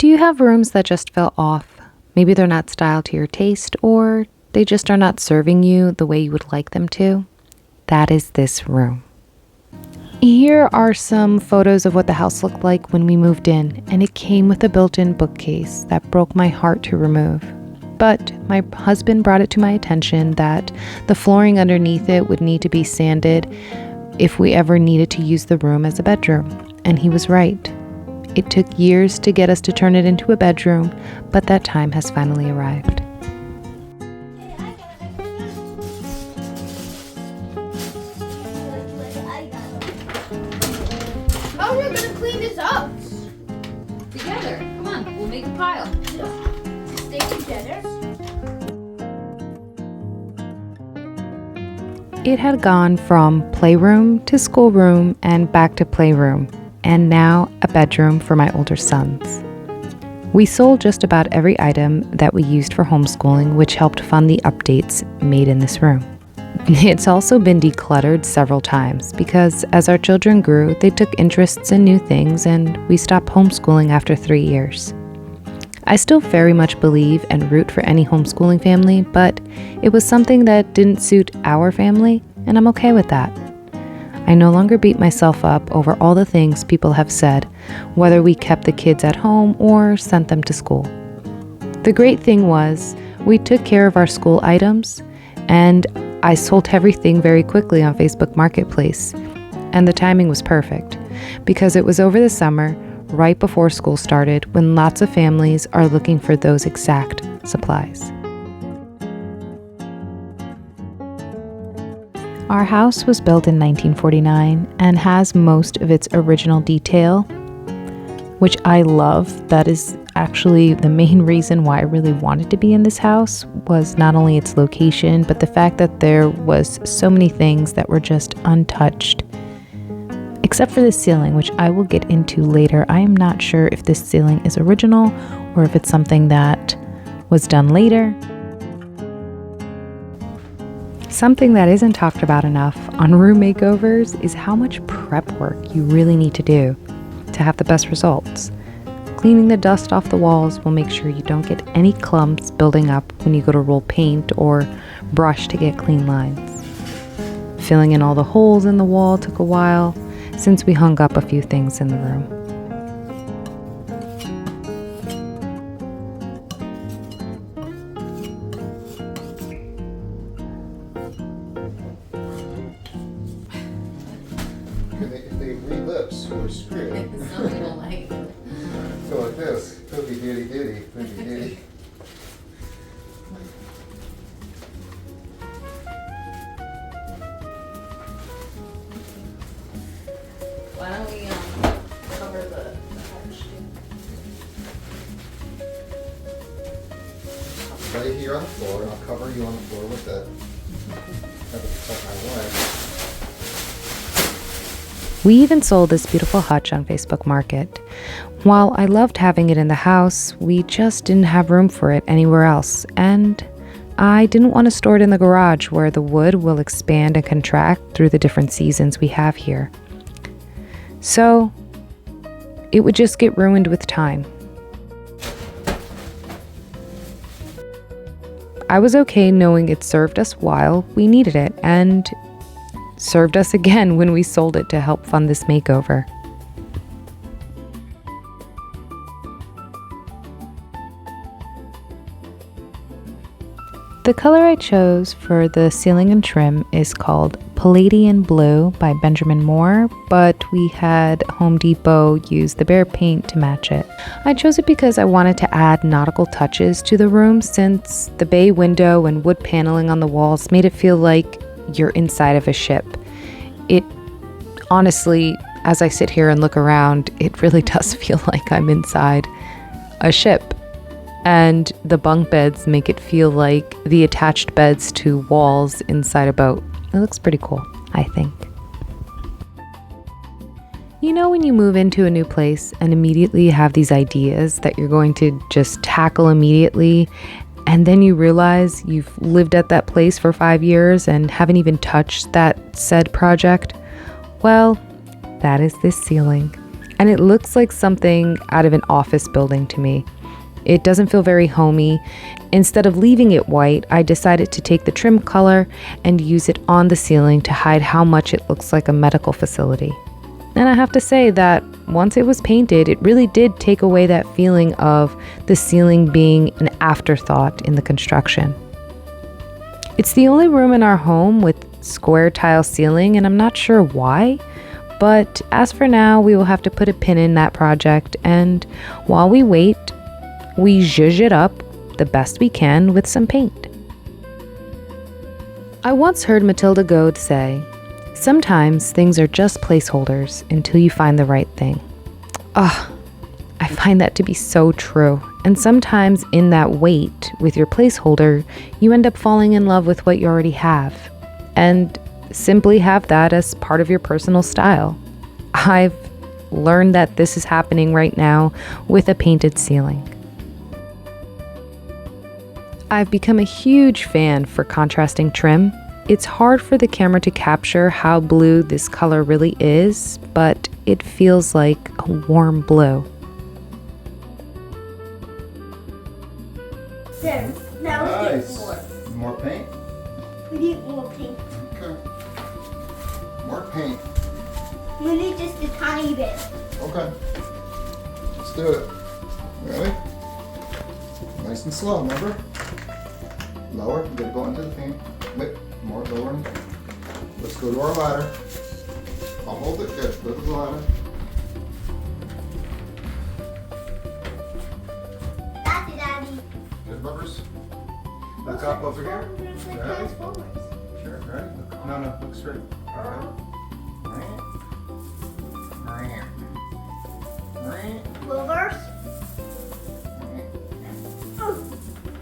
Do you have rooms that just feel off? Maybe they're not styled to your taste, or they just are not serving you the way you would like them to? That is this room. Here are some photos of what the house looked like when we moved in, and it came with a built-in bookcase that broke my heart to remove. But my husband brought it to my attention that the flooring underneath it would need to be sanded if we ever needed to use the room as a bedroom, and he was right. It took years to get us to turn it into a bedroom, but that time has finally arrived. How are we gonna clean this up? Together. Come on, we'll make a pile. Stay together. It had gone from playroom to schoolroom and back to playroom, and now a bedroom for my older sons. We sold just about every item that we used for homeschooling, which helped fund the updates made in this room. It's also been decluttered several times because as our children grew, they took interests in new things and we stopped homeschooling after 3 years. I still very much believe and root for any homeschooling family, but it was something that didn't suit our family, and I'm okay with that. I no longer beat myself up over all the things people have said, whether we kept the kids at home or sent them to school. The great thing was, we took care of our school items, and I sold everything very quickly on Facebook Marketplace. And the timing was perfect, because it was over the summer, right before school started, when lots of families are looking for those exact supplies. Our house was built in 1949 and has most of its original detail, which I love. That is actually the main reason why I really wanted to be in this house, was not only its location, but the fact that there was so many things that were just untouched. Except for the ceiling, which I will get into later. I am not sure if this ceiling is original or if it's something that was done later. Something that isn't talked about enough on room makeovers is how much prep work you really need to do to have the best results. Cleaning the dust off the walls will make sure you don't get any clumps building up when you go to roll paint or brush to get clean lines. Filling in all the holes in the wall took a while, since we hung up a few things in the room. If they read lips, we're screwed. Some people like. So like this, cookie ditty ditty, cookie ditty. Why don't we cover the arch too? Right here on the floor, and I'll cover you on the floor with it. That will protect my wife. We even sold this beautiful hutch on Facebook Market. While I loved having it in the house, we just didn't have room for it anywhere else, and I didn't want to store it in the garage where the wood will expand and contract through the different seasons we have here. So it would just get ruined with time. I was okay knowing it served us while we needed it, and served us again when we sold it to help fund this makeover. The color I chose for the ceiling and trim is called Palladian Blue by Benjamin Moore, but we had Home Depot use the Behr paint to match it. I chose it because I wanted to add nautical touches to the room, since the bay window and wood paneling on the walls made it feel like you're inside of a ship. It honestly, as I sit here and look around, it really does feel like I'm inside a ship. And the bunk beds make it feel like the attached beds to walls inside a boat. It looks pretty cool, I think. You know, when you move into a new place and immediately have these ideas that you're going to just tackle immediately, and then you realize you've lived at that place for 5 years and haven't even touched that said project? Well, that is this ceiling. and it looks like something out of an office building to me. It doesn't feel very homey. Instead of leaving it white, I decided to take the trim color and use it on the ceiling to hide how much it looks like a medical facility. And I have to say that once it was painted, it really did take away that feeling of the ceiling being an afterthought in the construction. It's the only room in our home with square tile ceiling, and I'm not sure why. But as for now, we will have to put a pin in that project, and while we wait, we zhuzh it up the best we can with some paint. I once heard Matilda Goad say, "Sometimes things are just placeholders until you find the right thing." I find that to be so true. And sometimes in that wait with your placeholder, you end up falling in love with what you already have and simply have that as part of your personal style. I've learned that this is happening right now with a painted ceiling. I've become a huge fan for contrasting trim. It's hard for the camera to capture how blue this color really is, but it feels like a warm blue. There. Now let's Nice. get more. More paint? We need more paint. Okay. More paint. We need just a tiny bit. Okay. Let's do it. Ready? Nice and slow, remember? Lower. You gotta go into the paint. Wait, more lower. Let's go to our ladder. I'll hold it. Good. Go to the ladder. Daddy. Good, rubbers. Look up over here. Ready? Transformers. Sure, ready? No, look straight. Reverse.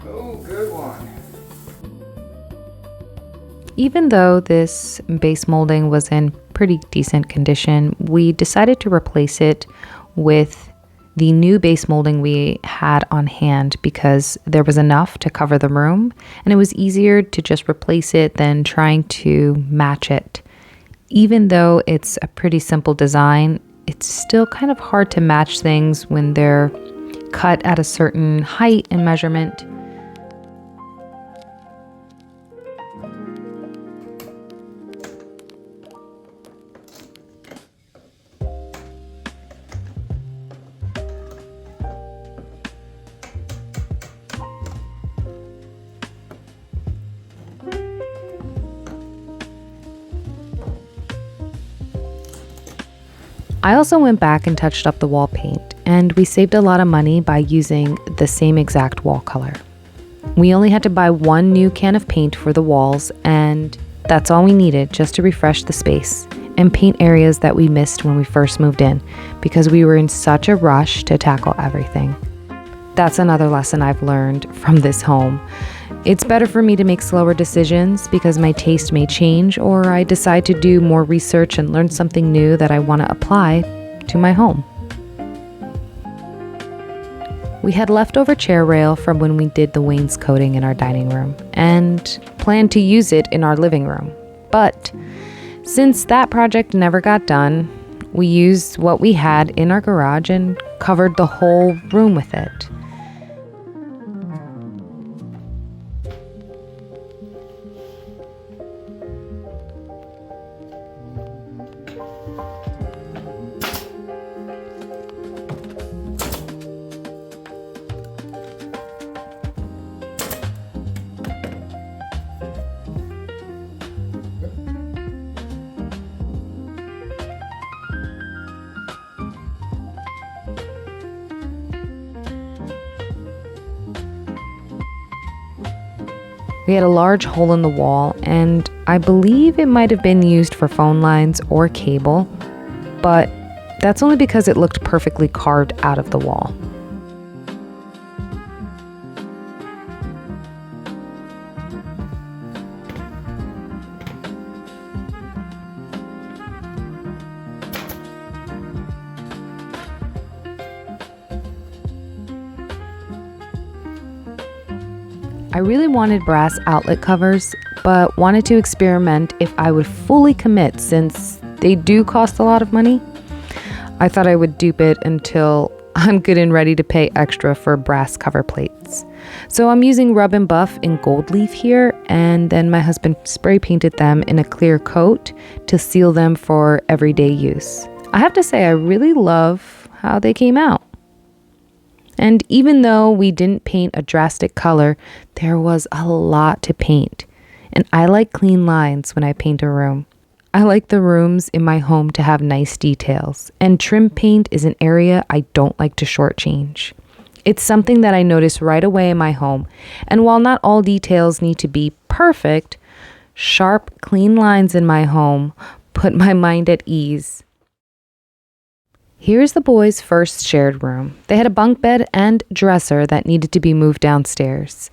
Oh, good one. Even though this base molding was in pretty decent condition, we decided to replace it with the new base molding we had on hand because there was enough to cover the room and it was easier to just replace it than trying to match it. Even though it's a pretty simple design, it's still kind of hard to match things when they're cut at a certain height and measurement. I also went back and touched up the wall paint, and we saved a lot of money by using the same exact wall color. We only had to buy one new can of paint for the walls, and that's all we needed just to refresh the space and paint areas that we missed when we first moved in because we were in such a rush to tackle everything. That's another lesson I've learned from this home. It's better for me to make slower decisions because my taste may change or I decide to do more research and learn something new that I want to apply to my home. We had leftover chair rail from when we did the wainscoting in our dining room and planned to use it in our living room. But since that project never got done, we used what we had in our garage and covered the whole room with it. We had a large hole in the wall, and I believe it might have been used for phone lines or cable, but that's only because it looked perfectly carved out of the wall. I really wanted brass outlet covers, but wanted to experiment if I would fully commit since they do cost a lot of money. I thought I would dupe it until I'm good and ready to pay extra for brass cover plates. So I'm using Rub and Buff in gold leaf here, and then my husband spray painted them in a clear coat to seal them for everyday use. I have to say I really love how they came out. And even though we didn't paint a drastic color, there was a lot to paint. And I like clean lines when I paint a room. I like the rooms in my home to have nice details, and trim paint is an area I don't like to shortchange. It's something that I notice right away in my home, and while not all details need to be perfect, sharp, clean lines in my home put my mind at ease. Here's the boys' first shared room. They had a bunk bed and dresser that needed to be moved downstairs.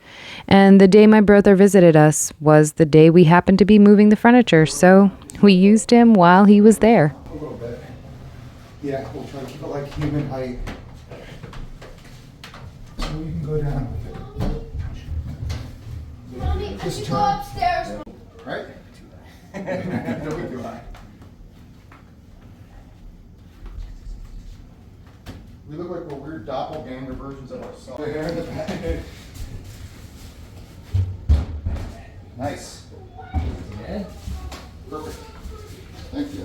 And the day my brother visited us was the day we happened to be moving the furniture, so we used him while he was there. A little bit. Yeah, we'll try to keep it like human height. So you can go down with it. Mommy, I Just should turn. go upstairs. Right? Don't do I. We look like we're weird doppelganger versions of ourselves. Hair in the back. Nice. Yeah. Perfect. Thank you.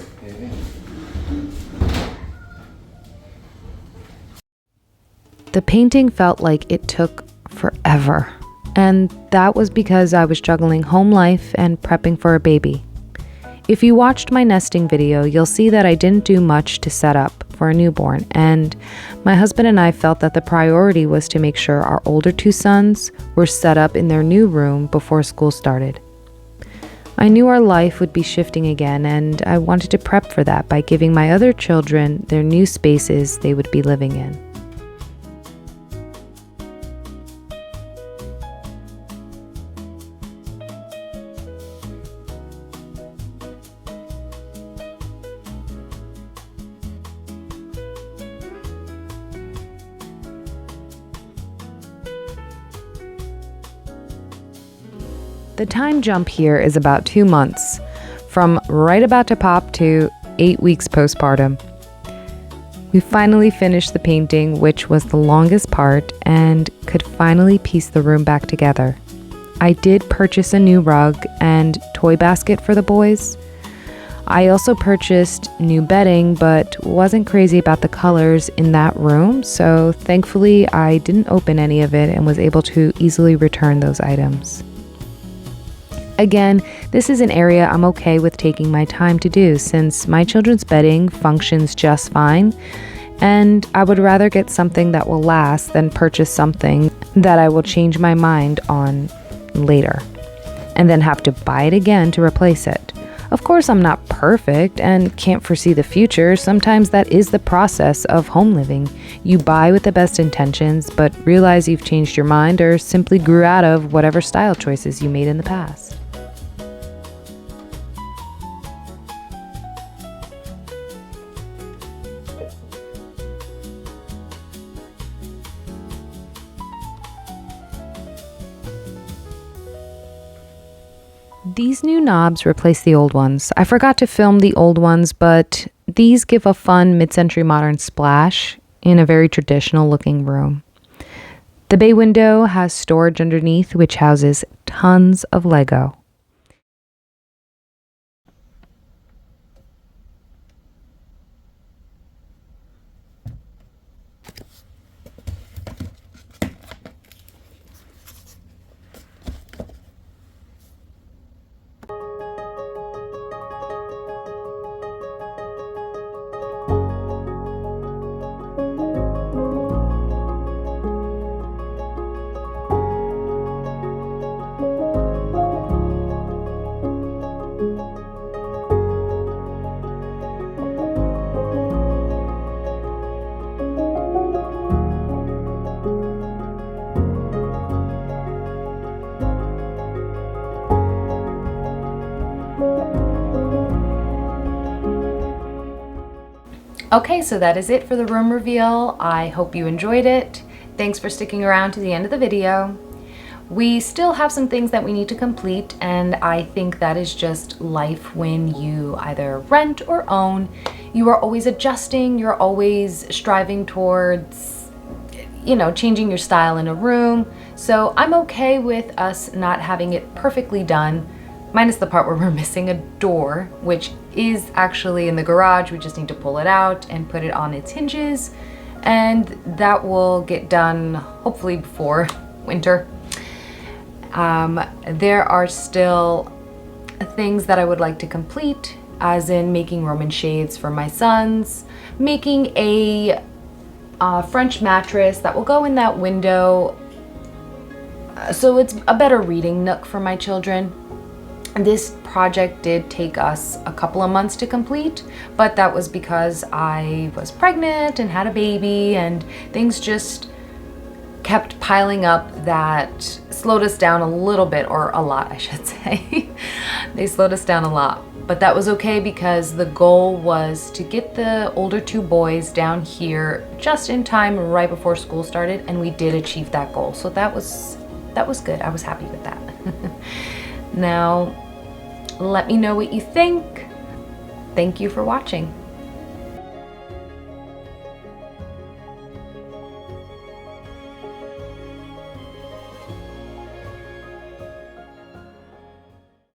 The painting felt like it took forever, and that was because I was juggling home life and prepping for a baby. If you watched my nesting video, you'll see that I didn't do much to set up for a newborn, and my husband and I felt that the priority was to make sure our older two sons were set up in their new room before school started. I knew our life would be shifting again, and I wanted to prep for that by giving my other children their new spaces they would be living in. The time jump here is about 2 months, from right about to pop to 8 weeks postpartum. We finally finished the painting, which was the longest part, and could finally piece the room back together. I did purchase a new rug and toy basket for the boys. I also purchased new bedding, but wasn't crazy about the colors in that room, so thankfully I didn't open any of it and was able to easily return those items. Again, this is an area I'm okay with taking my time to do since my children's bedding functions just fine, and I would rather get something that will last than purchase something that I will change my mind on later and then have to buy it again to replace it. Of course, I'm not perfect and can't foresee the future. Sometimes that is the process of home living. You buy with the best intentions, but realize you've changed your mind or simply grew out of whatever style choices you made in the past. These new knobs replace the old ones. I forgot to film the old ones, but these give a fun mid-century modern splash in a very traditional looking room. The bay window has storage underneath, which houses tons of Lego. Okay, so that is it for the room reveal. I hope you enjoyed it. Thanks for sticking around to the end of the video. We still have some things that we need to complete, and I think that is just life when you either rent or own. You are always adjusting, you're always striving towards, you know, changing your style in a room. So I'm okay with us not having it perfectly done, minus the part where we're missing a door, which is actually in the garage. We just need to pull it out and put it on its hinges, and that will get done hopefully before winter. There are still things that I would like to complete, as in making Roman shades for my sons, making a French mattress that will go in that window so it's a better reading nook for my children. This project did take us a couple of months to complete, but that was because I was pregnant and had a baby, and things just kept piling up that slowed us down a little bit, or a lot, I should say. They slowed us down a lot, but that was okay because the goal was to get the older two boys down here just in time right before school started, and we did achieve that goal. So that was good. I was happy with that. Now, let me know what you think. Thank you for watching.